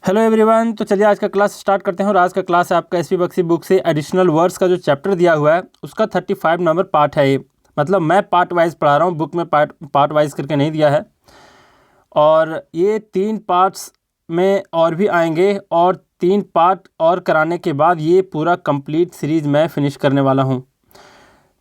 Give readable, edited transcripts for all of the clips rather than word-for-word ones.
Hello everyone. तो चलिए आज का क्लास स्टार्ट करते हैं। और आज का क्लास है आपका एसपी बख्शी बुक से एडिशनल वर्ड्स का जो चैप्टर दिया हुआ है उसका 35 नंबर पार्ट है ये। मतलब मैं पार्ट वाइज पढ़ा रहा हूँ, बुक में पार्ट वाइज करके नहीं दिया है। और ये 3 पार्ट्स में और भी आएंगे और 3 पार्ट और कराने के बाद ये पूरा कंप्लीट सीरीज़ मैं फिनिश करने वाला हूँ।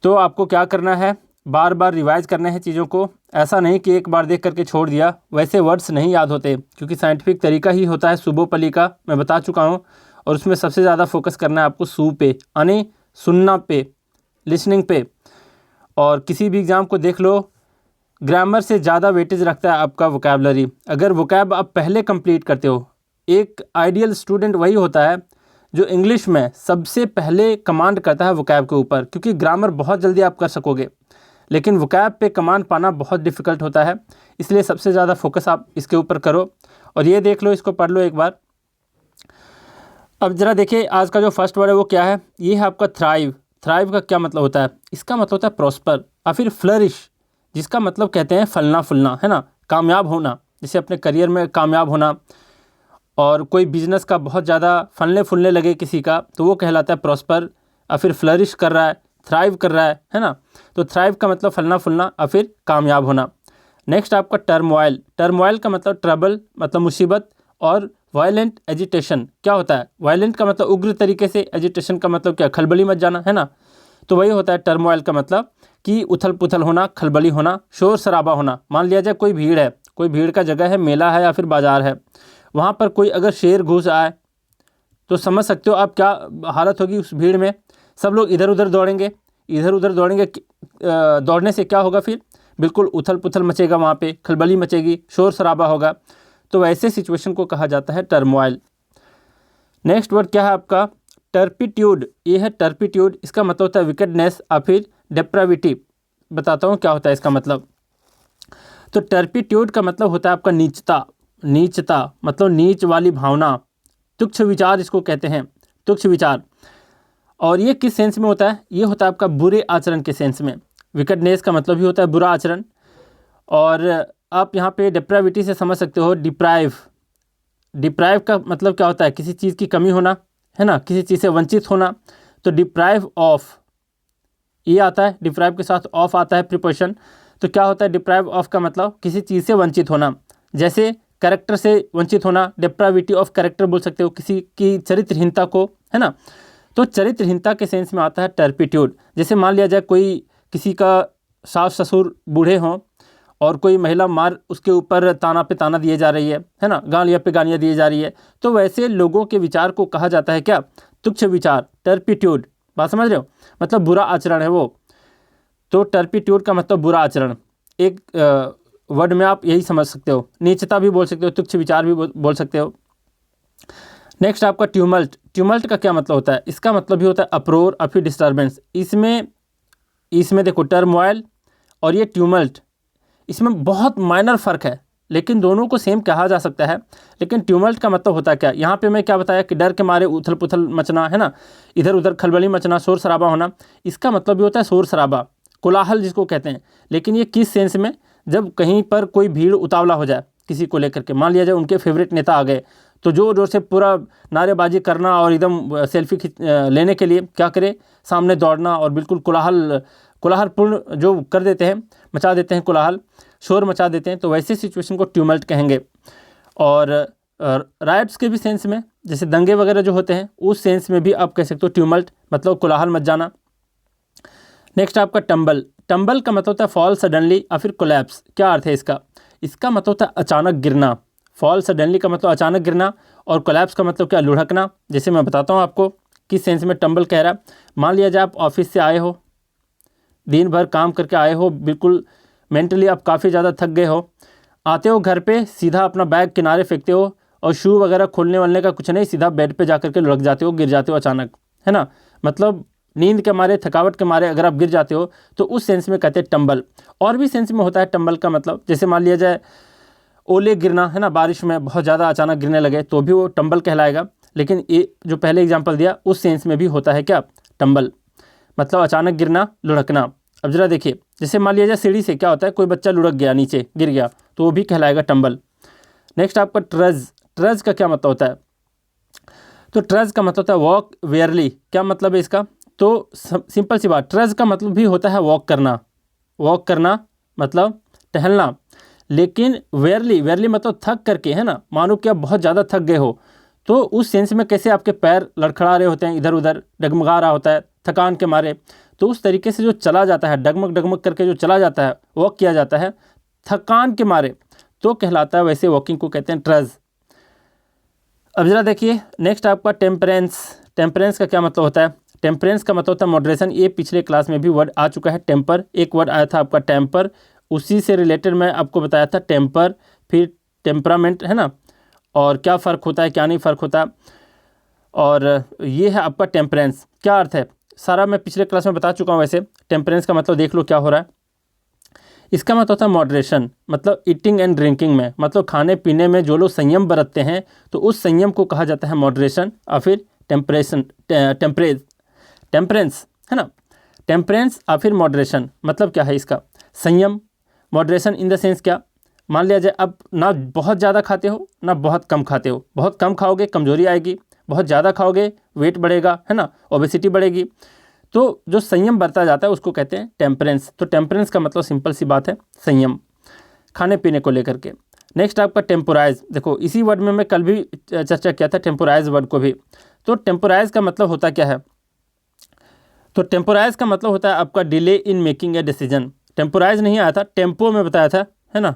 तो आपको क्या करना है, बार बार रिवाइज करने हैं चीज़ों को। ऐसा नहीं कि एक बार देख करके छोड़ दिया, वैसे वर्ड्स नहीं याद होते क्योंकि साइंटिफिक तरीका ही होता है सुबोपली का, मैं बता चुका हूँ। और उसमें सबसे ज़्यादा फोकस करना है आपको सू पे, यानी सुनना पे, लिसनिंग पे। और किसी भी एग्ज़ाम को देख लो, ग्रामर से ज़्यादा वेटेज रखता है आपका वोकैबलरी। अगर वोकैब आप पहले कंप्लीट करते हो, एक आइडियल स्टूडेंट वही होता है जो इंग्लिश में सबसे पहले कमांड करता है वोकैब के ऊपर, क्योंकि ग्रामर बहुत जल्दी आप कर सकोगे लेकिन वोकैब पे कमांड पाना बहुत डिफ़िकल्ट होता है। इसलिए सबसे ज़्यादा फोकस आप इसके ऊपर करो। और ये देख लो, इसको पढ़ लो एक बार। अब ज़रा देखिए आज का जो फर्स्ट वर्ड है वो क्या है। ये है आपका थ्राइव। थ्राइव का क्या मतलब होता है? इसका मतलब होता है प्रॉस्पर और फिर फ्लरिश, जिसका मतलब कहते हैं फलना फूलना, है ना, कामयाब होना, जैसे अपने करियर में कामयाब होना। और कोई बिजनेस का बहुत ज़्यादा फलने फूलने लगे किसी का, तो वो कहलाता है प्रॉस्पर। और फिर फ्लरिश कर रहा है, थ्राइव कर रहा है ना। तो थ्राइव का मतलब फलना फूलना और फिर कामयाब होना। नेक्स्ट आपका टर्मोइल। टर्मोइल का मतलब ट्रबल, मतलब मुसीबत। और वायलेंट एजिटेशन क्या होता है? वायलेंट का मतलब उग्र तरीके से, एजिटेशन का मतलब क्या, खलबली मच जाना, है ना। तो वही होता है टर्मोइल का मतलब कि उथल पुथल होना, खलबली होना, शोर शराबा होना। मान लिया जाए कोई भीड़ है, कोई भीड़ का जगह है, मेला है या फिर बाजार है, वहाँ पर कोई अगर शेर घुस आए तो समझ सकते हो आप क्या हालत होगी उस भीड़ में। सब लोग इधर उधर दौड़ेंगे, इधर उधर दौड़ेंगे। दौड़ने से क्या होगा? फिर बिल्कुल उथल पुथल मचेगा, वहाँ पे खलबली मचेगी, शोर शराबा होगा। तो वैसे सिचुएशन को कहा जाता है टर्मोइल। नेक्स्ट वर्ड क्या है आपका? टर्पिट्यूड। ये है टर्पिट्यूड, इसका मतलब होता है विकेडनेस और फिर डेप्राविटी। बताता हूँ क्या होता है इसका मतलब। तो टर्पिट्यूड का मतलब होता है आपका नीचता। नीचता मतलब नीच वाली भावना, तुच्छ विचार इसको कहते हैं, तुच्छ विचार। और ये किस सेंस में होता है? ये होता है आपका बुरे आचरण के सेंस में। विकेडनेस का मतलब ही होता है बुरा आचरण। और आप यहाँ पे डिप्राविटी से समझ सकते हो डिप्राइव। डिप्राइव का मतलब क्या होता है? किसी चीज़ की कमी होना, है ना, किसी चीज़ से वंचित होना। तो डिप्राइव ऑफ, ये आता है, डिप्राइव के साथ ऑफ आता है प्रीपोजिशन। तो क्या होता है डिप्राइव ऑफ का मतलब? किसी चीज़ से वंचित होना। जैसे कैरेक्टर से वंचित होना, डिप्राविटी ऑफ कैरेक्टर बोल सकते हो, किसी की चरित्रहीनता को, है ना। तो चरित्रहीनता के सेंस में आता है टर्पिट्यूड। जैसे मान लिया जाए कोई किसी का सास ससुर बूढ़े हों और कोई महिला मार उसके ऊपर ताना पे ताना दिए जा रही है ना, गालियाँ पे गालियाँ दिए जा रही है, तो वैसे लोगों के विचार को कहा जाता है क्या? तुच्छ विचार, टर्पिट्यूड। बात समझ रहे हो? मतलब बुरा आचरण है वो। तो टर्पिट्यूड का मतलब बुरा आचरण। एक वर्ड में आप यही समझ सकते हो। नीचता भी बोल सकते हो, तुच्छ विचार भी बोल सकते हो। नेक्स्ट आपका ट्यूमल्ट। ट्यूमल्ट का क्या मतलब होता है? इसका मतलब भी होता है अप्रोर और फिर डिस्टर्बेंस। इसमें देखो टर्मोइल और ये ट्यूमल्ट, इसमें बहुत माइनर फ़र्क है लेकिन दोनों को सेम कहा जा सकता है। लेकिन ट्यूमल्ट का मतलब होता है क्या? यहाँ पे मैं क्या बताया कि डर के मारे उथल पुथल मचना, है ना, इधर उधर खलबली मचना, शोर शराबा होना। इसका मतलब भी होता है शोर शराबा, कोलाहल जिसको कहते हैं। लेकिन ये किस सेंस में? जब कहीं पर कोई भीड़ उतावला हो जाए किसी को लेकर के, मान लिया जाए उनके फेवरेट नेता आ गए, तो जोर जोर से पूरा नारेबाजी करना और एकदम सेल्फी लेने के लिए क्या करे, सामने दौड़ना और बिल्कुल कोलाहलपूर्ण जो कर देते हैं, मचा देते हैं कोलाहल, शोर मचा देते हैं। तो वैसे सिचुएशन को ट्यूमल्ट कहेंगे। और राइट्स के भी सेंस में, जैसे दंगे वगैरह जो होते हैं, उस सेंस में भी आप कह सकते हो ट्यूमल्ट, मतलब कोलाहल मच जाना। नेक्स्ट आपका टंबल। टंबल का मतलब होता है फॉल सडनली और फिर कोलैप्स। क्या अर्थ है इसका? इसका मतलब होता है अचानक गिरना। फॉल सडनली का मतलब अचानक गिरना और कोलैप्स का मतलब क्या? लुढ़कना। जैसे मैं बताता हूँ आपको किस सेंस में टंबल कह रहा है। मान लिया जाए आप ऑफिस से आए हो, दिन भर काम करके आए हो, बिल्कुल मेंटली आप काफ़ी ज़्यादा थक गए हो, आते हो घर पे, सीधा अपना बैग किनारे फेंकते हो और शू वगैरह खोलने वलने का कुछ नहीं, सीधा बेड पे जा करके लुढ़क जाते हो, गिर जाते हो अचानक, है ना। मतलब नींद के मारे, थकावट के मारे अगर आप गिर जाते हो तो उस सेंस में कहते हैं टंबल। और भी सेंस में होता है टंबल का मतलब, जैसे मान लिया जाए ओले गिरना, है ना, बारिश में बहुत ज़्यादा अचानक गिरने लगे तो भी वो टंबल कहलाएगा। लेकिन ये जो पहले एग्जाम्पल दिया उस सेंस में भी होता है क्या? टंबल, मतलब अचानक गिरना, लुढ़कना। अब जरा देखिए, जैसे मान लिया जाए सीढ़ी से क्या होता है, कोई बच्चा लुढ़क गया, नीचे गिर गया, तो वो भी कहलाएगा टंबल। नेक्स्ट आपका ट्रज। ट्रज का क्या मतलब होता है? तो ट्रज का मतलब होता है वॉक वेयरली। क्या मतलब है इसका? तो सिंपल सी बात, ट्रज का मतलब भी होता है वॉक करना। वॉक करना मतलब टहलना, लेकिन वेयरली, वेयरली मतलब थक करके, है ना। मानो कि आप बहुत ज़्यादा थक गए हो, तो उस सेंस में कैसे आपके पैर लड़खड़ा रहे होते हैं, इधर उधर डगमगा रहा होता है थकान के मारे, तो उस तरीके से जो चला जाता है, डगमग डगमग करके जो चला जाता है, वॉक किया जाता है थकान के मारे, तो कहलाता है, वैसे वॉकिंग को कहते हैं ट्रज। अब जरा देखिए नेक्स्ट आपका टेम्परेंस। टेम्परेंस का क्या मतलब होता है? टेम्परेंस का मतलब होता है मॉडरेशन। ये पिछले क्लास में भी वर्ड आ चुका है, टेम्पर। एक वर्ड आया था आपका टेम्पर, उसी से रिलेटेड मैं आपको बताया था टेम्पर, फिर टेम्परामेंट, है ना, और क्या फ़र्क होता है, क्या नहीं फ़र्क होता। और ये है आपका टेम्परेंस। क्या अर्थ है सारा मैं पिछले क्लास में बता चुका हूँ। वैसे टेम्परेंस का मतलब देख लो क्या हो रहा है। इसका मतलब होता है मॉडरेशन, मतलब ईटिंग एंड ड्रिंकिंग में, मतलब खाने पीने में जो लोग संयम बरतते हैं, तो उस संयम को कहा जाता है मॉडरेशन, और फिर टेम्परेंस, है ना। टेम्परेंस और फिर मॉडरेशन मतलब क्या है इसका? संयम। मॉडरेशन इन द सेंस क्या? मान लिया जाए अब ना बहुत ज़्यादा खाते हो ना बहुत कम खाते हो। बहुत कम खाओगे कमजोरी आएगी, बहुत ज़्यादा खाओगे वेट बढ़ेगा, है ना, ओबेसिटी बढ़ेगी। तो जो संयम बरता जाता है उसको कहते हैं टेम्परेंस। तो टेम्परेंस का मतलब सिंपल सी बात है संयम, खाने पीने को लेकर के। नेक्स्ट आपका टेम्पोराइज। देखो इसी वर्ड में मैं कल भी चर्चा किया था, टेम्पोराइज वर्ड को भी। तो टेम्पोराइज का मतलब होता क्या है? तो टेम्पोराइज का मतलब होता है आपका delay in making a decision. Temporize नहीं आया था, टेम्पो में बताया था, है ना।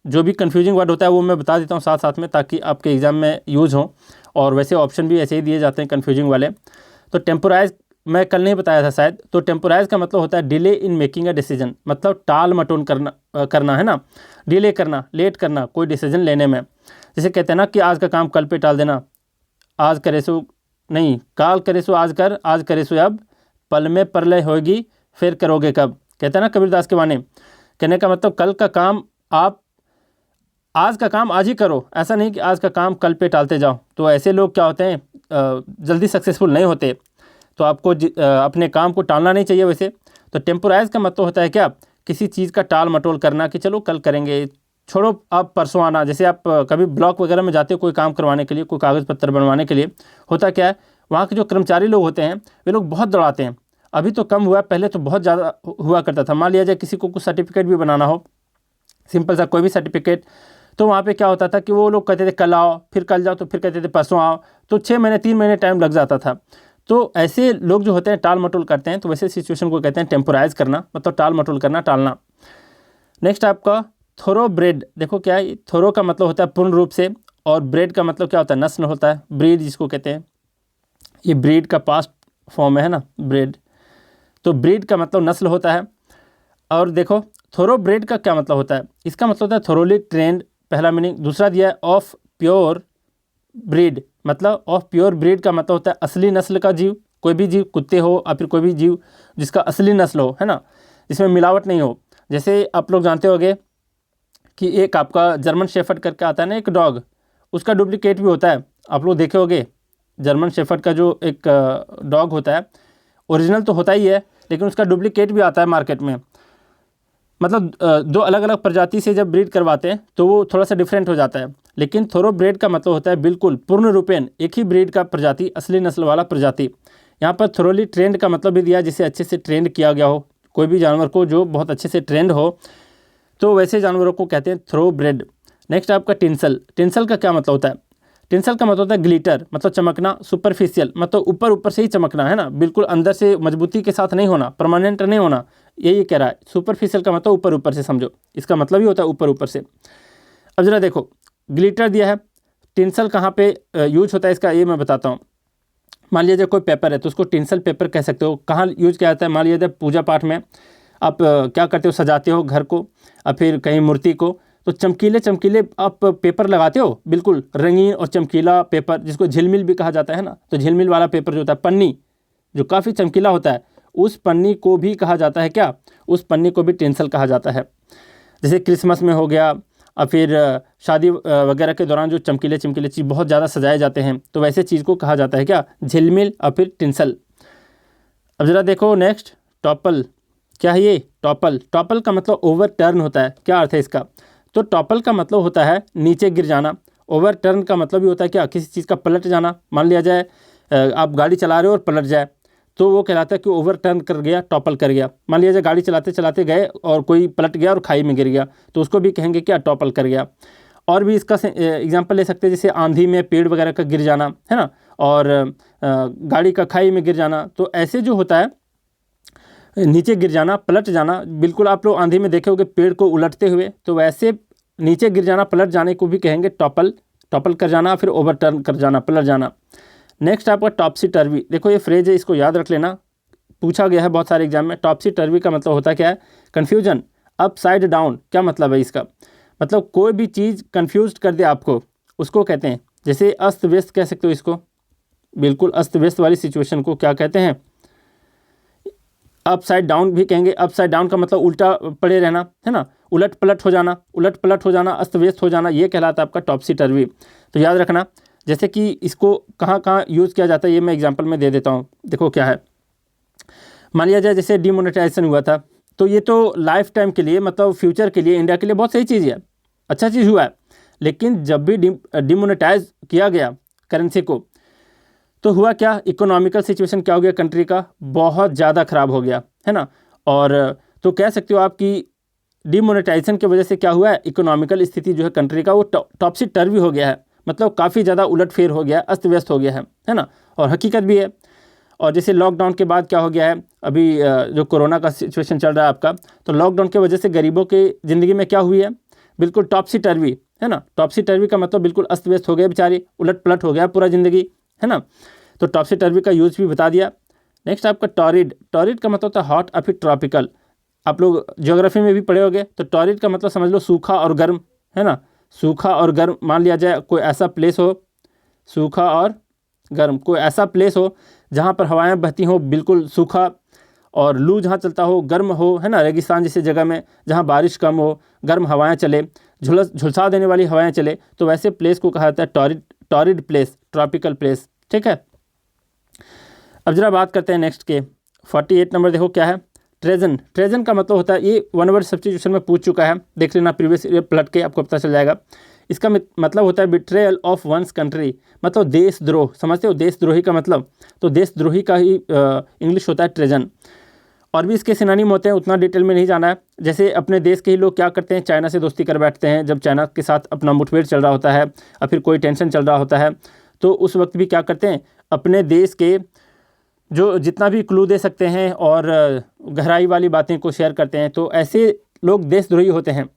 जो भी कंफ्यूजिंग वर्ड होता है वो मैं बता देता हूँ साथ साथ में, ताकि आपके एग्जाम में यूज़ हो। और वैसे ऑप्शन भी ऐसे ही दिए जाते हैं कंफ्यूजिंग वाले। तो टेम्पोराइज मैं कल नहीं बताया था शायद। तो टेम्पोराइज का मतलब होता है delay in making a decision, मतलब टाल मटोल करना, है ना, डिले करना, लेट करना कोई डिसीजन लेने में। जैसे कहते हैं ना कि आज का काम कल पे टाल देना, आज करे सो नहीं, काल करे सो आज कर, आज करे सो अब, पल में प्रलय होगी फिर करोगे कब। कहते हैं ना कबीरदास के वाणी। कहने का मतलब कल का काम आप आज का काम आज ही करो, ऐसा नहीं कि आज का काम कल पे टालते जाओ। तो ऐसे लोग क्या होते हैं, जल्दी सक्सेसफुल नहीं होते। तो आपको अपने काम को टालना नहीं चाहिए वैसे। तो टेम्पोराइज का मतलब होता है क्या? किसी चीज़ का टाल मटोल करना, कि चलो कल करेंगे, छोड़ो आप परसों आना। जैसे आप कभी ब्लॉक वगैरह में जाते हो कोई काम करवाने के लिए, कोई कागज़ पत्तर बनवाने के लिए, होता क्या है वहाँ के जो कर्मचारी लोग होते हैं वे लोग बहुत दौड़ाते हैं। अभी तो कम हुआ, पहले तो बहुत ज़्यादा हुआ करता था। मान लिया जाए किसी को कुछ सर्टिफिकेट भी बनाना हो, सिंपल सा कोई भी सर्टिफिकेट, तो वहाँ पे क्या होता था कि वो लोग कहते थे कल आओ, फिर कल जाओ, तो फिर कहते थे परसों आओ। तो 6 महीने 3 महीने टाइम लग जाता था। तो ऐसे लोग जो होते हैं टाल मटोल करते हैं। तो वैसे सिचुएशन को कहते हैं टेम्पोराइज करना, मतलब टाल मटोल करना, टालना। नेक्स्ट आपका थोरो ब्रेड। देखो क्या है, थोरो का मतलब होता है पूर्ण रूप से, और ब्रेड का मतलब क्या होता है? नस्ल होता है, ब्रीड जिसको कहते हैं। ये ब्रीड का पास्ट फॉर्म है ना, ब्रेड। तो ब्रीड का मतलब नस्ल होता है। और देखो थोरो ब्रेड का क्या मतलब होता है? इसका मतलब होता है थोरोली ट्रेंड, पहला मीनिंग। दूसरा दिया है ऑफ प्योर ब्रीड, मतलब ऑफ प्योर ब्रीड का मतलब होता है असली नस्ल का जीव। कोई भी जीव, कुत्ते हो या फिर कोई भी जीव जिसका असली नस्ल हो, है ना, जिसमें मिलावट नहीं हो। जैसे आप लोग जानते होंगे कि एक आपका जर्मन शेफर्ड करके आता है ना एक डॉग, उसका डुप्लीकेट भी होता है। आप लोग देखे होंगे जर्मन शेफर्ड का जो एक डॉग होता है, ओरिजिनल तो होता ही है, लेकिन उसका डुप्लीकेट भी आता है मार्केट में। मतलब दो अलग अलग प्रजाति से जब ब्रीड करवाते हैं तो वो थोड़ा सा डिफरेंट हो जाता है। लेकिन थोरो ब्रीड का मतलब होता है बिल्कुल पूर्ण रूपेण एक ही ब्रीड का प्रजाति, असली नस्ल वाला प्रजाति। यहाँ पर थोरोली ट्रेंड का मतलब भी दिया जिसे अच्छे से ट्रेंड किया गया हो, कोई भी जानवर को जो बहुत अच्छे से ट्रेंड हो, तो वैसे जानवरों को कहते हैं थ्रो ब्रेड। नेक्स्ट आपका टिंसल। टिंसल का क्या मतलब होता है? टिंसल का मतलब होता है ग्लिटर, मतलब चमकना, सुपरफिशियल मतलब ऊपर ऊपर से ही चमकना, है ना, बिल्कुल अंदर से मजबूती के साथ नहीं होना, परमानेंट नहीं होना, यही कह रहा है। सुपरफिशियल का मतलब ऊपर ऊपर से, समझो इसका मतलब ही होता है ऊपर ऊपर से। अब जरा देखो ग्लिटर दिया है, टिंसल कहाँ पे यूज होता है इसका, ये मैं बताता हूँ। मान लीजिए कोई पेपर है तो उसको टिंसल पेपर कह सकते हो। कहाँ यूज किया जाता है? मान लीजिए पूजा पाठ में आप क्या करते हो, सजाते हो घर को और फिर कहीं मूर्ति को, तो चमकीले चमकीले आप पेपर लगाते हो, बिल्कुल रंगीन और चमकीला पेपर, जिसको झिलमिल भी कहा जाता है ना। तो झिलमिल वाला पेपर जो होता है, पन्नी जो काफ़ी चमकीला होता है, उस पन्नी को भी कहा जाता है क्या? उस पन्नी को भी टिंसल कहा जाता है। जैसे क्रिसमस में हो गया और फिर शादी वगैरह के दौरान जो चमकीले चमकीले चीज़ बहुत ज़्यादा सजाए जाते हैं, तो वैसे चीज़ को कहा जाता है क्या? झिलमिल और फिर टिंसल। अब ज़रा देखो नेक्स्ट टॉपल। क्या है ये? टॉपल। टॉपल का मतलब ओवर टर्न होता है। क्या अर्थ है इसका? तो टॉपल का मतलब होता है नीचे गिर जाना, ओवरटर्न का मतलब ये होता है क्या, किसी चीज़ का पलट जाना। मान लिया जाए आप गाड़ी चला रहे हो और पलट जाए, तो वो कहलाता है कि ओवरटर्न कर गया, टॉपल कर गया। मान लिया जाए गाड़ी चलाते चलाते गए और कोई पलट गया और खाई में गिर गया, तो उसको भी कहेंगे क्या, टॉपल कर गया। और भी इसका एग्जांपल ले सकते हैं, जैसे आंधी में पेड़ वगैरह का गिर जाना, है ना, और गाड़ी का खाई में गिर जाना। तो ऐसे जो होता है नीचे गिर जाना, पलट जाना, बिल्कुल आप लोग आंधी में देखे होगे पेड़ को उलटते हुए, तो वैसे नीचे गिर जाना, पलट जाने को भी कहेंगे टॉपल, टॉपल कर जाना, फिर ओवरटर्न कर जाना, पलट जाना। नेक्स्ट आपका टॉपसी टर्वी। देखो ये फ्रेज है, इसको याद रख लेना, पूछा गया है बहुत सारे एग्जाम में। टॉपसी टर्वी का मतलब होता क्या है, कन्फ्यूजन, अपसाइड डाउन। क्या मतलब है इसका, मतलब कोई भी चीज़ कन्फ्यूज कर दे आपको, उसको कहते हैं। जैसे अस्त व्यस्त कह सकते हो इसको, बिल्कुल अस्त व्यस्त वाली सिचुएशन को क्या कहते हैं, अपसाइड डाउन भी कहेंगे। अपसाइड डाउन का मतलब उल्टा पड़े रहना, है ना, उलट पलट हो जाना, उलट पलट हो जाना, अस्त व्यस्त हो जाना, ये कहलाता है आपका टॉपसी टर्वी। तो याद रखना। जैसे कि इसको कहाँ कहाँ यूज़ किया जाता है, ये मैं एग्जांपल में दे देता हूँ। देखो क्या है, मान लिया जाए जैसे डिमोनेटाइजेशन हुआ था, तो ये तो लाइफ टाइम के लिए, मतलब फ्यूचर के लिए, इंडिया के लिए बहुत सही चीज़ है, अच्छा चीज़ हुआ है। लेकिन जब भी डिमोनेटाइज किया गया करेंसी को, तो हुआ क्या, इकोनॉमिकल सिचुएशन क्या हो गया, कंट्री का बहुत ज़्यादा ख़राब हो गया, है ना। और तो कह सकते हो आप कि डिमोनेटाइजेशन की वजह से क्या हुआ है, इकोनॉमिकल स्थिति जो है कंट्री का वो टॉपसी टर्वी हो गया है, मतलब काफ़ी ज़्यादा उलटफेर हो गया, अस्त व्यस्त हो गया है ना, और हकीकत भी है। और जैसे लॉकडाउन के बाद क्या हो गया है, अभी जो कोरोना का सिचुएशन चल रहा है आपका, तो लॉकडाउन की वजह से गरीबों की ज़िंदगी में क्या हुई है, बिल्कुल टॉपसी टर्वी, है ना। टॉपसी टर्वी का मतलब बिल्कुल अस्त व्यस्त हो गया, बेचारी उलट पलट हो गया पूरा ज़िंदगी, है ना। तो टॉपसी टर्वी का यूज़ भी बता दिया। नेक्स्ट आपका टॉरिड। टॉरिड का मतलब होता है हॉट और फिर ट्रॉपिकल। आप लोग ज्योग्राफी में भी पढ़े होंगे। तो टॉरिड का मतलब समझ लो सूखा और गर्म, है ना, सूखा और गर्म। मान लिया जाए कोई ऐसा प्लेस हो, सूखा और गर्म, कोई ऐसा प्लेस हो जहाँ पर हवाएं बहती हो, बिल्कुल सूखा, और लू जहाँ चलता हो, गर्म हो, है ना, रेगिस्तान जैसी जगह में जहाँ बारिश कम हो, गर्म हवाएं चले, झुलसा देने वाली हवाएं चले, तो वैसे प्लेस को कहा जाता है torrid, torrid place, tropical place, ठीक है। अब जरा बात करते हैं नेक्स्ट के 48 नंबर। देखो क्या है, ट्रेजन। ट्रेजन का मतलब होता है, ये वन वर्ड सब्स्टिट्यूशन में पूछ चुका है, देख लेना प्रीवियस पलट के, आपको पता चल जाएगा। इसका मतलब होता है बिट्रेयल ऑफ वंस कंट्री, मतलब देशद्रोह, समझते हो, देशद्रोही का मतलब, तो देशद्रोही का ही इंग्लिश होता है ट्रेजन। और भी इसके सिनोनिम होते हैं, उतना डिटेल में नहीं जाना है। जैसे अपने देश के ही लोग क्या करते हैं, चाइना से दोस्ती कर बैठते हैं, जब चाइना के साथ अपना मुठभेड़ चल रहा होता है और फिर कोई टेंशन चल रहा होता है, तो उस वक्त भी क्या करते हैं, अपने देश के जो जितना भी क्लू दे सकते हैं और गहराई वाली बातें को शेयर करते हैं, तो ऐसे लोग देशद्रोही होते हैं।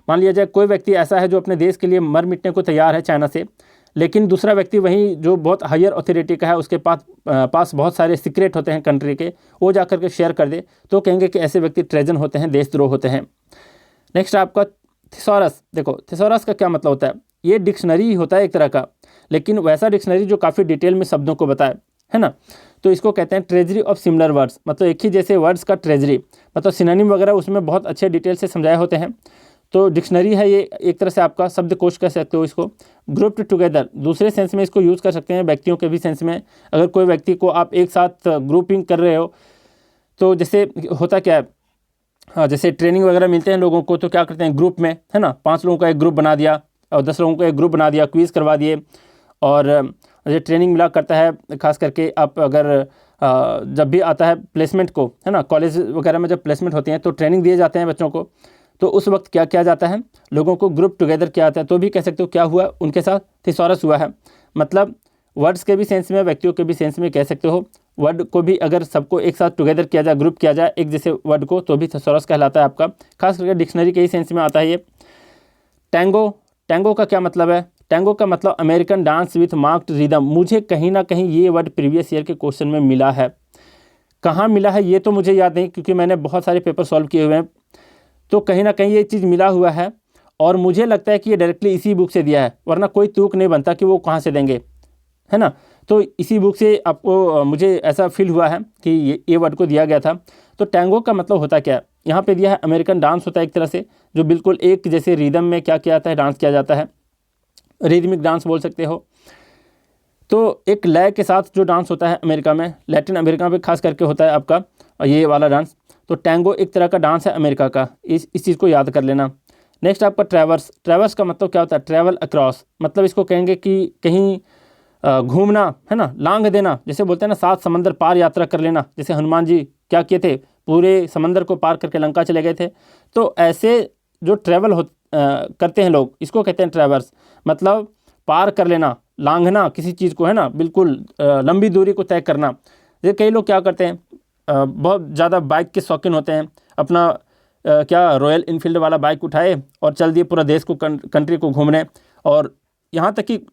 मान लिया जाए कोई व्यक्ति ऐसा है जो अपने देश के लिए मर मिटने को तैयार है चाइना से, लेकिन दूसरा व्यक्ति वहीं जो बहुत हायर अथॉरिटी का है, उसके पास बहुत सारे सीक्रेट होते हैं कंट्री के, वो जा करके शेयर कर दे, तो कहेंगे कि ऐसे व्यक्ति ट्रेजन होते हैं, देशद्रोह होते हैं। नेक्स्ट आपका थिसॉरस। देखो थिसॉरस का क्या मतलब होता है, ये डिक्शनरी होता है एक तरह का, लेकिन वैसा डिक्शनरी जो काफ़ी डिटेल में शब्दों को बताए, है ना। तो इसको कहते हैं ट्रेजरी ऑफ सिमिलर वर्ड्स, मतलब एक ही जैसे वर्ड्स का ट्रेजरी, मतलब सिनोनिम वगैरह उसमें बहुत अच्छे डिटेल से समझाए होते हैं। तो डिक्शनरी है ये, एक तरह से आपका शब्दकोश कह सकते हो इसको। ग्रुप्ड टुगेदर, दूसरे सेंस में इसको यूज़ कर सकते हैं, व्यक्तियों के भी सेंस में। अगर कोई व्यक्ति को आप एक साथ ग्रुपिंग कर रहे हो, तो जैसे होता क्या है, हाँ, जैसे ट्रेनिंग वगैरह मिलते हैं लोगों को, तो क्या करते हैं ग्रुप में, है ना, 5 लोगों का एक ग्रुप बना दिया और 10 लोगों का एक ग्रुप बना दिया, क्विज़ करवा दिए, और जो ट्रेनिंग मिला करता है, खास करके आप अगर जब भी आता है प्लेसमेंट को, है ना, कॉलेज वगैरह में जब प्लेसमेंट होती हैं तो ट्रेनिंग दिए जाते हैं बच्चों को, तो उस वक्त क्या किया जाता है, लोगों को ग्रुप टुगेदर किया जाता है। तो भी कह सकते हो क्या हुआ उनके साथ, थिसॉरस हुआ है। मतलब वर्ड्स के भी सेंस में, व्यक्तियों के भी सेंस में कह सकते हो। वर्ड को भी अगर सबको एक साथ टुगेदर किया जाए, ग्रुप किया जाए एक जैसे वर्ड को, तो भी थिसॉरस कहलाता है आपका। खास करके डिक्शनरी के ही सेंस में आता है ये। टैंगो। टैंगो का क्या मतलब है, टैंगो का मतलब American dance with marked rhythm. मुझे कहीं ना कहीं ये वर्ड प्रीवियस ईयर के क्वेश्चन में मिला है, कहाँ मिला है ये तो मुझे याद नहीं, क्योंकि मैंने बहुत सारे पेपर सॉल्व किए हुए हैं, तो कहीं ना कहीं ये चीज़ मिला हुआ है, और मुझे लगता है कि ये डायरेक्टली इसी बुक से दिया है, वरना कोई तुक नहीं बनता कि वो कहाँ से देंगे, है ना। तो इसी बुक से आपको, मुझे ऐसा फील हुआ है कि ये वर्ड को दिया गया था। तो टैंगो का मतलब होता क्या है, यहाँ पे दिया है अमेरिकन डांस होता है एक तरह से, जो बिल्कुल एक जैसे रिदम में क्या किया जाता है, डांस किया जाता है, रिदमिक डांस बोल सकते हो। तो एक लय के साथ जो डांस होता है अमेरिका में, लैटिन अमेरिका में खास करके होता है आपका ये वाला डांस। तो टैंगो एक तरह का डांस है अमेरिका का, इस चीज़ को याद कर लेना। नेक्स्ट आपका ट्रैवर्स। ट्रैवर्स का मतलब क्या होता है? ट्रैवल अक्रॉस, मतलब इसको कहेंगे कि कहीं घूमना, है ना, लांघ देना, जैसे बोलते हैं ना 7 समंदर पार यात्रा कर लेना। जैसे हनुमान जी क्या किए थे, पूरे समंदर को पार करके लंका चले गए थे। तो ऐसे जो ट्रैवल करते हैं लोग, इसको कहते हैं ट्रैवर्स, मतलब पार कर लेना, लांघना किसी चीज़ को, है ना, बिल्कुल लंबी दूरी को तय करना। जैसे कई लोग क्या करते हैं, बहुत ज़्यादा बाइक के शौकीन होते हैं, अपना क्या रॉयल इनफील्ड वाला बाइक उठाए और चल दिए पूरा देश को, कंट्री को घूमने, और यहाँ तक कि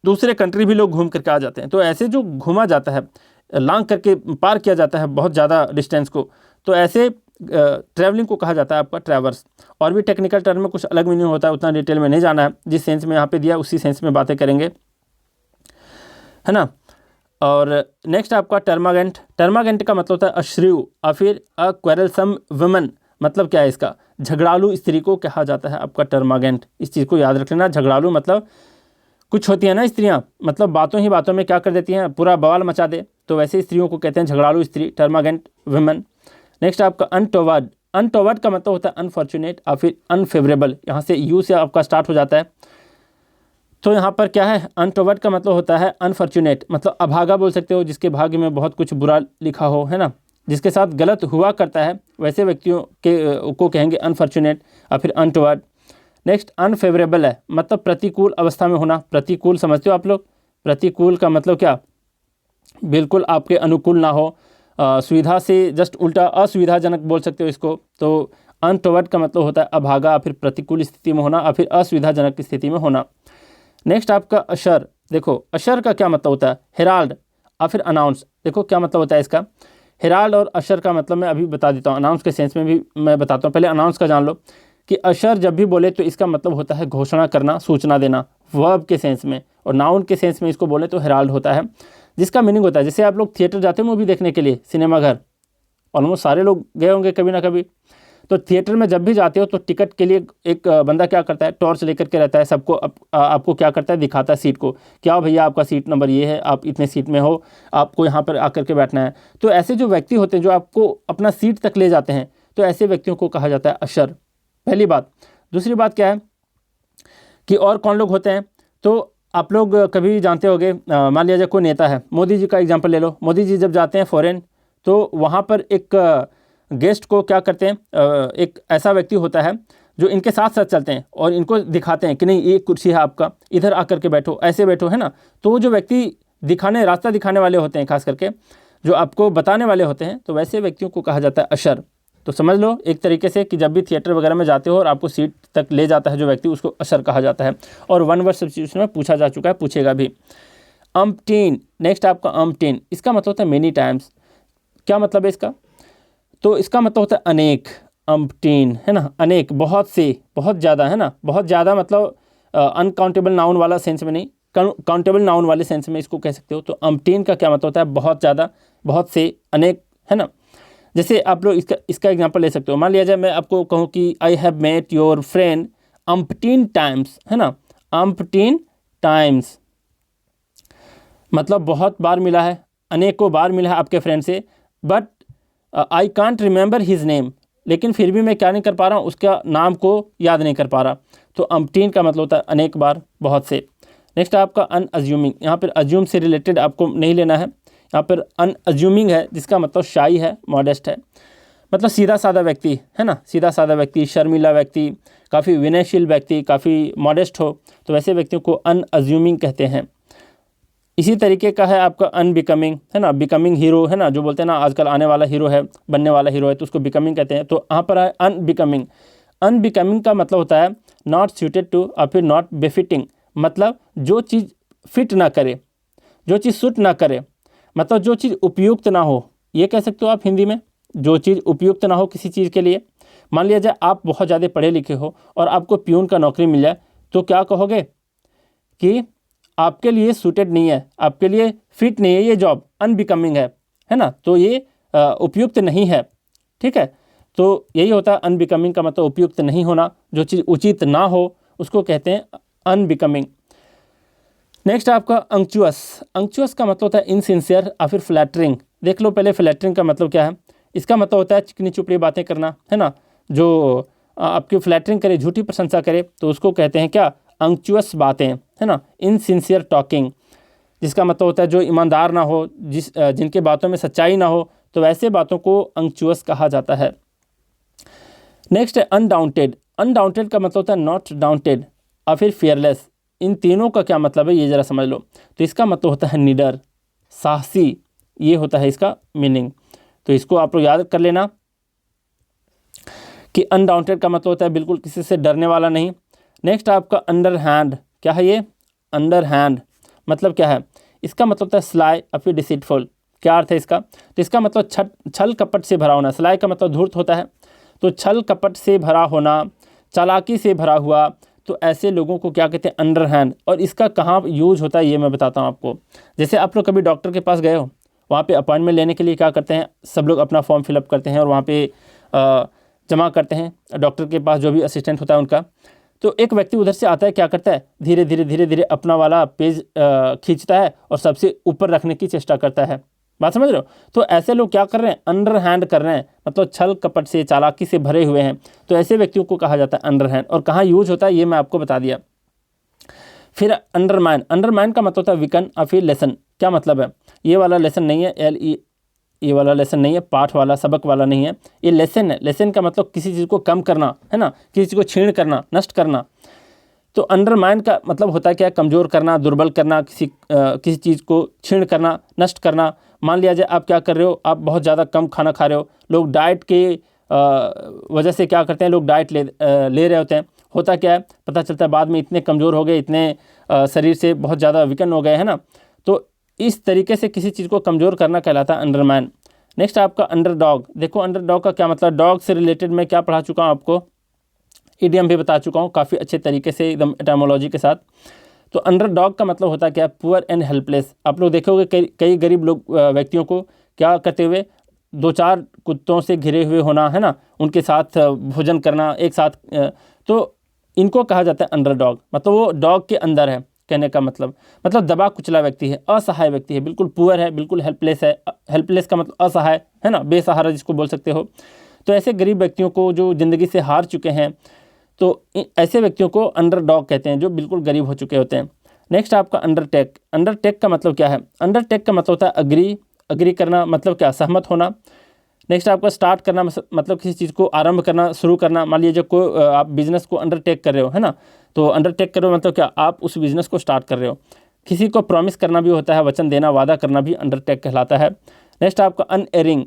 दूसरे कंट्री भी लोग घूम करके आ जाते हैं। तो ऐसे जो घूमा जाता है, लांग करके पार किया जाता है बहुत ज़्यादा डिस्टेंस को, तो ऐसे ट्रैवलिंग को कहा जाता है आपका ट्रैवर्स। और भी टेक्निकल टर्म में कुछ अलग मीनिंग होता है, उतना डिटेल में नहीं जाना है, जिस सेंस में यहाँ पे दिया उसी सेंस में बातें करेंगे, है ना। और नेक्स्ट आपका टर्मागेंट। टर्मागेंट का मतलब होता है अश्रीव और फिर अ क्वेरलसम वुमन, मतलब क्या है इसका? झगड़ालू स्त्री को कहा जाता है आपका टर्मागेंट। इस चीज़ को याद रख लेना। झगड़ालू मतलब कुछ होती है ना स्त्रियां, मतलब बातों ही बातों में क्या कर देती हैं, पूरा बवाल मचा दे, तो वैसे स्त्रियों को कहते हैं झगड़ालू स्त्री, टर्मागेंट वुमन। नेक्स्ट आपका अनटोवर्ड। अनटोवर्ड का मतलब होता है अनफॉर्चुनेट और फिर अनफेवरेबल, यहाँ से यू से आपका स्टार्ट हो जाता है। तो यहाँ पर क्या है, अनटोवर्ड का मतलब होता है अनफॉर्चुनेट, मतलब अभागा बोल सकते हो, जिसके भाग्य में बहुत कुछ बुरा लिखा हो, है ना, जिसके साथ गलत हुआ करता है, वैसे व्यक्तियों को कहेंगे अनफॉर्चुनेट और फिर अनटोवर्ड। नेक्स्ट अनफेवरेबल है, मतलब प्रतिकूल अवस्था में होना। प्रतिकूल समझते हो आप लोग? प्रतिकूल का मतलब क्या? बिल्कुल आपके अनुकूल ना हो, सुविधा से जस्ट उल्टा, असुविधाजनक बोल सकते हो इसको। तो अनटोवर्ड का मतलब होता है अभागा, फिर प्रतिकूल स्थिति में होना और फिर असुविधाजनक स्थिति में होना। नेक्स्ट आपका अशर। देखो अशर का क्या मतलब होता है? हेराल्ड और फिर अनाउंस। देखो क्या मतलब होता है इसका। हेराल्ड और अशर का मतलब मैं अभी बता देता हूँ, अनाउंस के सेंस में भी मैं बताता हूँ। पहले अनाउंस का जान लो कि अशर जब भी बोले तो इसका मतलब होता है घोषणा करना, सूचना देना, वर्ब के सेंस में। और नाउन के सेंस में इसको बोले तो हेराल्ड होता है, जिसका मीनिंग होता है, जैसे आप लोग थिएटर जाते हो मूवी देखने के लिए, सिनेमा घर, ऑलमोस्ट सारे लोग गए होंगे कभी ना कभी। तो थिएटर में जब भी जाते हो तो टिकट के लिए एक बंदा क्या करता है, टॉर्च लेकर के रहता है, सबको आपको क्या करता है, दिखाता है सीट को, क्या भैया आपका सीट नंबर ये है, आप इतने सीट में हो, आपको यहाँ पर आकर के बैठना है। तो ऐसे जो व्यक्ति होते हैं जो आपको अपना सीट तक ले जाते हैं, तो ऐसे व्यक्तियों को कहा जाता है अशर। पहली बात। दूसरी बात क्या है कि और कौन लोग होते हैं, तो आप लोग कभी जानते होंगे, मान लिया जाए कोई नेता है, मोदी जी का एग्जांपल ले लो। मोदी जी जब जाते हैं फॉरेन, तो वहाँ पर एक गेस्ट को क्या करते हैं, एक ऐसा व्यक्ति होता है जो इनके साथ साथ चलते हैं और इनको दिखाते हैं कि नहीं ये कुर्सी है आपका, इधर आकर के बैठो, ऐसे बैठो, है ना। तो वो जो व्यक्ति रास्ता दिखाने वाले होते हैं, खास करके जो आपको बताने वाले होते हैं, तो वैसे व्यक्तियों को कहा जाता है अशर। तो समझ लो एक तरीके से कि जब भी थिएटर वगैरह में जाते हो और आपको सीट तक ले जाता है जो व्यक्ति, उसको अशर कहा जाता है। और वन वर्ड सब्स्टिट्यूशन में पूछा जा चुका है, पूछेगा भी। अम्पटीन। नेक्स्ट आपका अम्पटीन, इसका मतलब होता है मेनी टाइम्स। क्या मतलब है इसका? तो इसका मतलब होता है अनेक। अम्पटीन, है ना, अनेक, बहुत से, बहुत ज़्यादा, है ना। बहुत ज़्यादा मतलब अनकाउंटेबल नाउन वाला सेंस में नहीं, काउंटेबल नाउन वाले सेंस में इसको कह सकते हो। तो अम्पटीन का क्या मतलब होता है? बहुत ज़्यादा, बहुत से, अनेक, है ना। जैसे आप लोग इसका एग्जांपल ले सकते हो। मान लिया जाए मैं आपको कहूँ कि I have met your friend umpteen times, है ना। अम्पटीन टाइम्स मतलब बहुत बार मिला है, अनेकों बार मिला है आपके फ्रेंड से। But I can't remember his name, लेकिन फिर भी मैं क्या नहीं कर पा रहा हूँ, उसका नाम को याद नहीं कर पा रहा। तो अम्पटीन का मतलब होता है अनेक बार, बहुत से। नेक्स्ट आपका अनअज्यूमिंग। यहाँ पर अज्यूम से रिलेटेड आपको नहीं लेना है, यहाँ पर अनअज्यूमिंग है, जिसका मतलब शाई है, मॉडेस्ट है, मतलब सीधा साधा व्यक्ति, है ना। सीधा साधा व्यक्ति, शर्मीला व्यक्ति, काफ़ी विनयशील व्यक्ति, काफ़ी मॉडेस्ट हो, तो वैसे व्यक्तियों को अनअज्यूमिंग कहते हैं। इसी तरीके का है आपका अनबिकमिंग, है ना। बिकमिंग हीरो, है ना, जो बोलते हैं ना आजकल आने वाला हीरो है, बनने वाला हीरो है, तो उसको बिकमिंग कहते हैं। तो यहाँ पर है अनबिकमिंग। अनबिकमिंग का मतलब होता है नॉट सूटेड टू और फिर नॉट बेफिटिंग, मतलब जो चीज़ फिट ना करे, जो चीज़ सूट ना करे, मतलब जो चीज़ उपयुक्त ना हो, ये कह सकते हो आप हिंदी में। जो चीज़ उपयुक्त ना हो किसी चीज़ के लिए। मान लिया जाए आप बहुत ज़्यादा पढ़े लिखे हो और आपको प्यून का नौकरी मिल जाए, तो क्या कहोगे कि आपके लिए सूटेड नहीं है, आपके लिए फिट नहीं है, ये जॉब अनबिकमिंग है ना। तो ये उपयुक्त नहीं है, ठीक है। तो यही होता है अनबिकमिंग का मतलब उपयुक्त नहीं होना, जो चीज़ उचित ना हो उसको कहते हैं अनबिकमिंग। नेक्स्ट आपका अंक्चुअस। अंक्चुअस का मतलब होता है इनसिंसियर और फिर फ्लैटरिंग। देख लो पहले फ्लैटरिंग का मतलब क्या है। इसका मतलब होता है चिकनी चुपड़ी बातें करना, है ना, जो आपकी फ्लैटरिंग करे, झूठी प्रशंसा करे, तो उसको कहते हैं क्या, अंक्चुअस बातें, है ना, इनसिंसियर टॉकिंग, जिसका मतलब होता है जो ईमानदार ना हो, जिनके बातों में सच्चाई ना हो, तो वैसे बातों को अंक्चुअस कहा जाता है। नेक्स्ट है अनडाउंटेड। अनडाउंटेड का मतलब होता है नॉट डाउंटेड और फिर फियरलेस। इन तीनों का क्या मतलब है ये ज़रा समझ लो। तो इसका मतलब होता है निडर, साहसी, ये होता है इसका मीनिंग। तो इसको आप लोग याद कर लेना कि अनडाउंटेड का मतलब होता है बिल्कुल किसी से डरने वाला नहीं। नेक्स्ट आपका अंडर हैंड, क्या है ये, अंडर हैंड मतलब क्या है, इसका मतलब होता है स्लाई और फिर डिसीटफुल। क्या अर्थ है इसका, तो इसका मतलब छल कपट से भरा होना। स्लाई का मतलब धूर्त होता है, तो छल कपट से भरा होना, चालाकी से भरा हुआ, तो ऐसे लोगों को क्या कहते हैं, अंडर हैंड। और इसका कहाँ यूज होता है ये मैं बताता हूँ आपको। जैसे आप लोग कभी डॉक्टर के पास गए हो, वहाँ पे अपॉइंटमेंट लेने के लिए क्या करते हैं, सब लोग अपना फॉर्म फिलअप करते हैं और वहाँ पे जमा करते हैं डॉक्टर के पास, जो भी असिस्टेंट होता है उनका। तो एक व्यक्ति उधर से आता है, क्या करता है, धीरे धीरे अपना वाला पेज खींचता है और सबसे ऊपर रखने की चेष्टा करता है। बात समझ रहे हो। तो ऐसे लोग क्या कर रहे हैं, अंडर हैंड कर रहे हैं, मतलब छल कपट से, चालाकी से भरे हुए हैं। तो ऐसे व्यक्तियों को कहा जाता है अंडर हैंड। और कहाँ यूज होता है ये मैं आपको बता दिया। फिर अंडरमाइन। अंडरमाइन का मतलब होता है वीकन और फिर लेसन। क्या मतलब है, ये वाला लेसन नहीं है, ये वाला लेसन नहीं है, पाठ वाला, सबक वाला नहीं है, ये लेसन है। लेसन का मतलब किसी चीज़ को कम करना, है ना, किसी चीज़ को छीण करना, नष्ट करना। तो अंडरमाइन का मतलब होता है क्या, कमज़ोर करना, दुर्बल करना, किसी चीज़ को छीण करना, नष्ट करना। मान लिया जाए आप क्या कर रहे हो, आप बहुत ज़्यादा कम खाना खा रहे हो। लोग डाइट के वजह से क्या करते हैं, लोग डाइट ले रहे होते हैं। होता क्या है, पता चलता है बाद में इतने कमज़ोर हो गए, इतने शरीर से बहुत ज़्यादा वीकन हो गए, है ना। तो इस तरीके से किसी चीज़ को कमज़ोर करना कहलाता है अंडरमाइन। नेक्स्ट आपका अंडरडॉग। देखो अंडरडॉग का क्या मतलब, डॉग से रिलेटेड मैं क्या पढ़ा चुका हूँ आपको, इडियम भी बता चुका हूँ काफ़ी अच्छे तरीके से, एकदम एटामोलॉजी के साथ। तो अंडरडॉग का मतलब होता है क्या, पुअर एंड हेल्पलेस। आप लोग देखोगे कई गरीब लोग व्यक्तियों को क्या करते हुए, 2-4 कुत्तों से घिरे हुए होना, है ना, उनके साथ भोजन करना एक साथ, तो इनको कहा जाता है अंडरडॉग। मतलब वो डॉग के अंदर है, कहने का मतलब दबा कुचला व्यक्ति है, असहाय व्यक्ति है, बिल्कुल पुअर है, बिल्कुल हेल्पलेस है। हेल्पलेस का मतलब असहाय, है ना, बेसहारा जिसको बोल सकते हो। तो ऐसे गरीब व्यक्तियों को जो ज़िंदगी से हार चुके हैं, तो ऐसे व्यक्तियों को अंडरडॉग कहते हैं, जो बिल्कुल गरीब हो चुके होते हैं। नेक्स्ट आपका अंडरटेक। अंडरटेक का मतलब क्या है, अंडरटेक का मतलब होता है अग्री करना, मतलब क्या, सहमत होना। नेक्स्ट आपका स्टार्ट करना, मतलब किसी चीज़ को आरंभ करना, शुरू करना। मान लीजिए कोई आप बिजनेस को अंडरटेक कर रहे हो, है ना, तो अंडरटेक कर रहे हो मतलब क्या, आप उस बिजनेस को स्टार्ट कर रहे हो। किसी को प्रॉमिस करना भी होता है, वचन देना, वादा करना भी अंडरटेक कहलाता है। नेक्स्ट आपका अनएरिंग।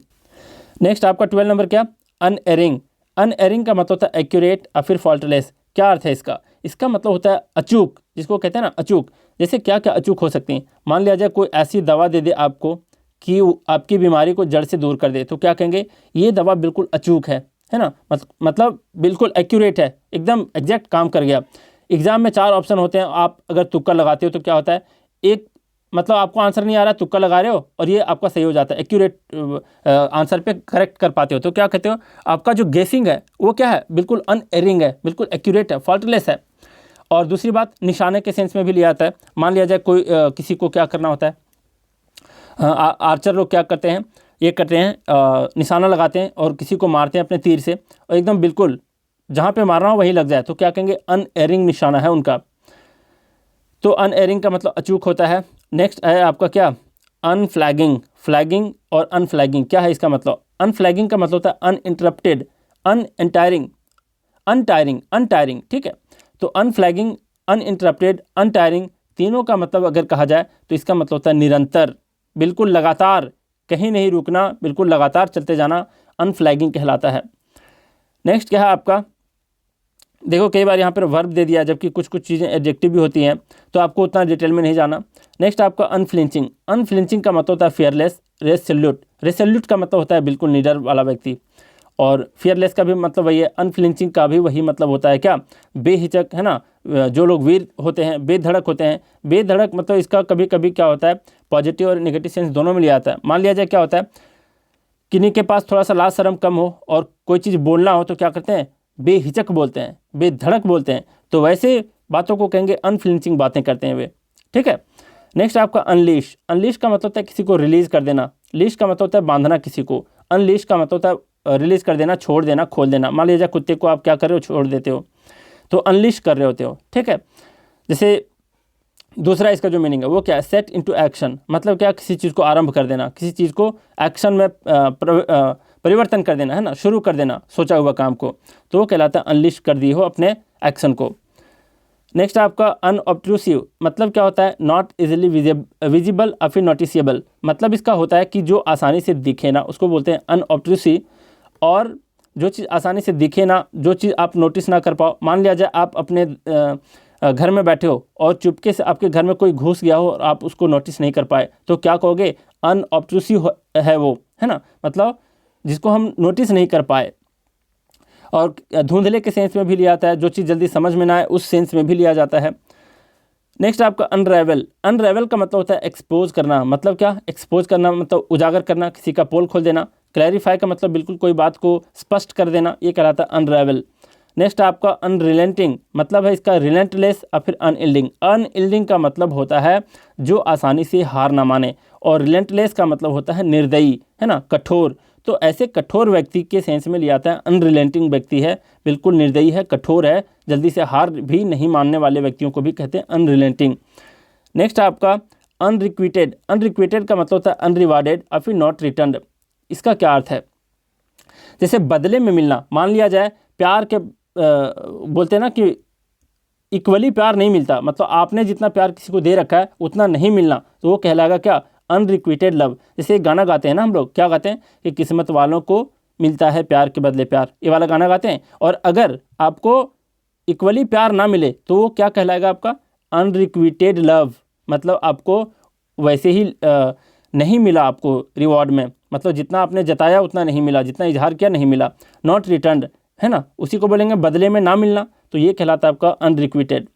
नेक्स्ट आपका 12 नंबर क्या, अनएरिंग। अनएरिंग का मतलब होता है एक्यूरेट और फिर फॉल्टलेस। क्या अर्थ है इसका, इसका मतलब होता है अचूक, जिसको कहते हैं ना अचूक। जैसे क्या क्या अचूक हो सकती हैं, मान लिया जाए कोई ऐसी दवा दे दे आपको कि आपकी बीमारी को जड़ से दूर कर दे, तो क्या कहेंगे, ये दवा बिल्कुल अचूक है ना, मतलब बिल्कुल एक्यूरेट है, एकदम एग्जैक्ट काम कर गया। एग्जाम में 4 ऑप्शन होते हैं, आप अगर तुक्का लगाते हो तो क्या होता है, एक मतलब आपको आंसर नहीं आ रहा, तुक्का लगा रहे हो और ये आपका सही हो जाता है, एक्यूरेट आंसर पे करेक्ट कर पाते हो, तो क्या कहते हो, आपका जो गेसिंग है वो क्या है, बिल्कुल अनएरिंग है, बिल्कुल एक्यूरेट है, फॉल्टलेस है। और दूसरी बात, निशाने के सेंस में भी लिया जाता है। मान लिया जाए कोई किसी को क्या करना होता है, आर्चर लोग क्या करते हैं, ये करते हैं, निशाना लगाते हैं और किसी को मारते हैं अपने तीर से, और एकदम बिल्कुल जहाँ पे मारना हो वहीं लग जाए, तो क्या कहेंगे, अनएरिंग निशाना है उनका। तो अनएरिंग का मतलब अचूक होता है। नेक्स्ट है आपका क्या, अनफ्लैगिंग। फ्लैगिंग और अनफ्लैगिंग क्या है इसका मतलब, अनफ्लैगिंग का मतलब होता है अनइंटरप्टेड, अनटायरिंग, ठीक है। तो अनफ्लैगिंग, अनइंटरप्टेड, अनटायरिंग, तीनों का मतलब अगर कहा जाए तो इसका मतलब होता है निरंतर, बिल्कुल लगातार, कहीं नहीं रुकना, बिल्कुल लगातार चलते जाना, अनफ्लैगिंग कहलाता है। नेक्स्ट क्या है आपका, देखो कई बार यहाँ पर वर्ब दे दिया, जबकि कुछ चीज़ें एडजेक्टिव भी होती हैं, तो आपको उतना डिटेल में नहीं जाना। नेक्स्ट आपका अनफ्लिंचिंग। अनफ्लिंचिंग का मतलब होता है फियरलेस, रेसोल्यूट। रेसोल्यूट का मतलब होता है बिल्कुल निडर वाला व्यक्ति, और फियरलेस का भी मतलब वही है। अनफ्लिंचिंग का भी वही मतलब होता है क्या, बेहिचक, है ना। जो लोग वीर होते हैं, बेधड़क होते हैं। बेधड़क मतलब इसका कभी कभी क्या होता है, पॉजिटिव और नेगेटिव सेंस दोनों में लिया जाता है। मान लिया जाए क्या होता है, किन्हीं के पास थोड़ा सा लाज शर्म कम हो और कोई चीज़ बोलना हो तो क्या करते हैं, बेहिचक बोलते हैं, बेधड़क बोलते हैं, तो वैसे बातों को कहेंगे अनफ्लिंचिंग बातें करते हैं वे, ठीक है। नेक्स्ट आपका अनलीश। अनलीश का मतलब होता है किसी को रिलीज कर देना। लीश का मतलब होता है बांधना किसी को। अनलीश का मतलब होता है रिलीज़ कर देना, छोड़ देना, खोल देना। मान लीजिए कुत्ते को आप क्या कर रहे हो, छोड़ देते हो, तो अनलिश कर रहे होते हो, ठीक है। जैसे दूसरा इसका जो मीनिंग है वो क्या है, सेट इनटू एक्शन, मतलब क्या, किसी चीज़ को आरंभ कर देना, किसी चीज़ को एक्शन में परिवर्तन कर देना, है ना, शुरू कर देना सोचा हुआ काम को, तो वो कहलाता है अनलिश कर दी हो अपने एक्शन को। नेक्स्ट आपका अनऑब्ट्रूसिव, मतलब क्या होता है, नॉट इजीली विजिबल और फिर नोटिसेबल, मतलब इसका होता है कि जो आसानी से दिखे ना, उसको बोलते हैं अनऑब्ट्रूसिव। और जो चीज़ आसानी से दिखे ना, जो चीज़ आप नोटिस ना कर पाओ, मान लिया जाए आप अपने घर में बैठे हो और चुपके से आपके घर में कोई घुस गया हो और आप उसको नोटिस नहीं कर पाए, तो क्या कहोगे, अनऑब्ट्रूसिव है वो, है ना, मतलब जिसको हम नोटिस नहीं कर पाए। और धुंधले के सेंस में भी लिया जाता है, जो चीज़ जल्दी समझ में ना आए उस सेंस में भी लिया जाता है। नेक्स्ट आपका अनरेवल, अनरेवल का मतलब होता है एक्सपोज करना, मतलब क्या, एक्सपोज करना मतलब उजागर करना, किसी का पोल खोल देना। क्लैरिफाई का मतलब बिल्कुल कोई बात को स्पष्ट कर देना, ये कहलाता है अनरेवल। नेक्स्ट आपका अनरिलेंटिंग, मतलब है इसका रिलेंटलेस और फिर अनइल्डिंग। अनइल्डिंग का मतलब होता है जो आसानी से हार ना माने, और रिलेंटलेस का मतलब होता है निर्दयी, है ना, कठोर। तो ऐसे कठोर व्यक्ति के सेंस में लिया जाता है, अनरिलेंटिंग व्यक्ति है, बिल्कुल निर्दयी है, कठोर है, जल्दी से हार भी नहीं मानने वाले व्यक्तियों को भी कहते हैं अनरिलेंटिंग। नेक्स्ट आपका अनरिक्विटेड, अनरिक्विटेड का मतलब होता है अनरिवार्डेड और फिर नॉट रिटर्न्ड। इसका क्या अर्थ है, जैसे बदले में मिलना, मान लिया जाए प्यार के बोलते हैं ना कि इक्वली प्यार नहीं मिलता, मतलब आपने जितना प्यार किसी को दे रखा है उतना नहीं मिलना, तो वो कहलाएगा क्या, अनरिक्विटेड लव। जैसे एक गाना गाते हैं ना हम लोग, क्या गाते हैं कि किस्मत वालों को मिलता है प्यार के बदले प्यार, ये वाला गाना गाते हैं। और अगर आपको इक्वली प्यार ना मिले तो वो क्या कहलाएगा आपका, अनरिक्विटेड लव, मतलब आपको वैसे ही नहीं मिला आपको रिवॉर्ड में, मतलब जितना आपने जताया उतना नहीं मिला, जितना इजहार किया नहीं मिला। नॉट रिटर्न्ड, है ना, उसी को बोलेंगे बदले में ना मिलना, तो ये कहलाता है आपका अनरिक्विटेड।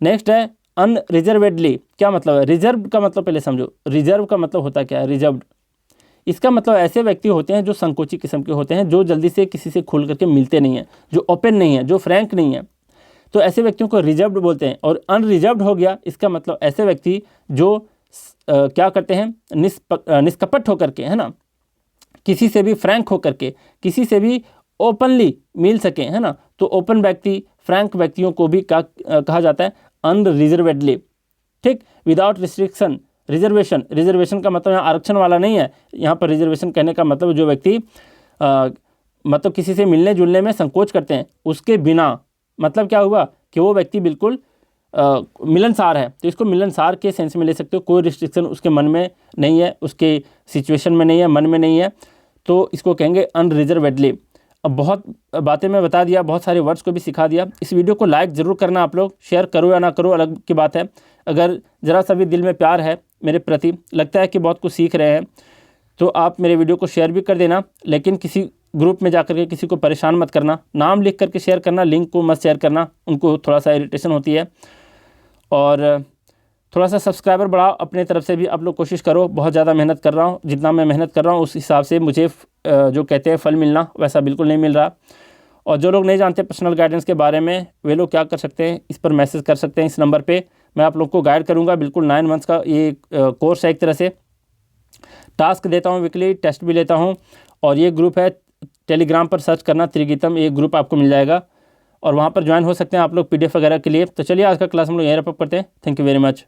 नेक्स्ट है अनरिजर्वेडली, क्या मतलब है, रिजर्व का मतलब पहले समझो, रिजर्व का मतलब होता क्या है, रिजर्व्ड। इसका मतलब ऐसे व्यक्ति होते हैं जो संकोची किस्म के होते हैं, जो जल्दी से किसी से खुल करके मिलते नहीं हैं, जो ओपन नहीं है, जो फ्रैंक नहीं है, तो ऐसे व्यक्तियों को रिजर्व्ड बोलते हैं। और अनरिजर्व्ड हो गया, इसका मतलब ऐसे व्यक्ति जो क्या करते हैं, निष्कपट होकर के, है ना, किसी से भी फ्रैंक होकर के, किसी से भी ओपनली मिल सके, है ना, तो ओपन व्यक्ति, फ्रैंक व्यक्तियों को भी कहा जाता है अनरिजर्वेडली, ठीक। विदाउट रिस्ट्रिक्शन, रिजर्वेशन, रिजर्वेशन का मतलब यहाँ आरक्षण वाला नहीं है, यहाँ पर रिजर्वेशन कहने का मतलब जो व्यक्ति मतलब किसी से मिलने जुलने में संकोच करते हैं, उसके बिना, मतलब क्या हुआ कि वो व्यक्ति बिल्कुल मिलनसार है, तो इसको मिलनसार के सेंस में ले सकते हो, कोई रिस्ट्रिक्शन उसके मन में नहीं है, उसके सिचुएशन में नहीं है, मन में नहीं है, तो इसको कहेंगे अनरिजर्वेडली। अब बहुत बातें मैं बता दिया, बहुत सारे वर्ड्स को भी सिखा दिया। इस वीडियो को लाइक ज़रूर करना आप लोग, शेयर करो या ना करो अलग की बात है। अगर ज़रा सा भी दिल में प्यार है मेरे प्रति, लगता है कि बहुत कुछ सीख रहे हैं, तो आप मेरे वीडियो को शेयर भी कर देना, लेकिन किसी ग्रुप में जाकर के किसी को परेशान मत करना, नाम लिख करके शेयर करना, लिंक को मत शेयर करना, उनको थोड़ा सा इरिटेशन होती है। और थोड़ा सा सब्सक्राइबर बढ़ाओ, अपने तरफ से भी आप लोग कोशिश करो, बहुत ज़्यादा मेहनत कर रहा हूँ, जितना मैं मेहनत कर रहा हूँ उस हिसाब से मुझे जो कहते हैं फल मिलना, वैसा बिल्कुल नहीं मिल रहा। और जो लोग नहीं जानते पर्सनल गाइडेंस के बारे में, वे लोग क्या कर सकते हैं, इस पर मैसेज कर सकते हैं, इस नंबर पे मैं आप लोग को गाइड करूँगा। बिल्कुल 9 मंथ्स का ये कोर्स है, एक तरह से टास्क देता हूँ, वीकली टेस्ट भी लेता हूँ। और ये ग्रुप है, टेलीग्राम पर सर्च करना त्रिगीतम, ये ग्रुप आपको मिल जाएगा, और वहाँ पर ज्वाइन हो सकते हैं आप लोग PDF वगैरह के लिए। तो चलिए आज का क्लास हम लोग यहीं रैप अप करते हैं। Thank you very much.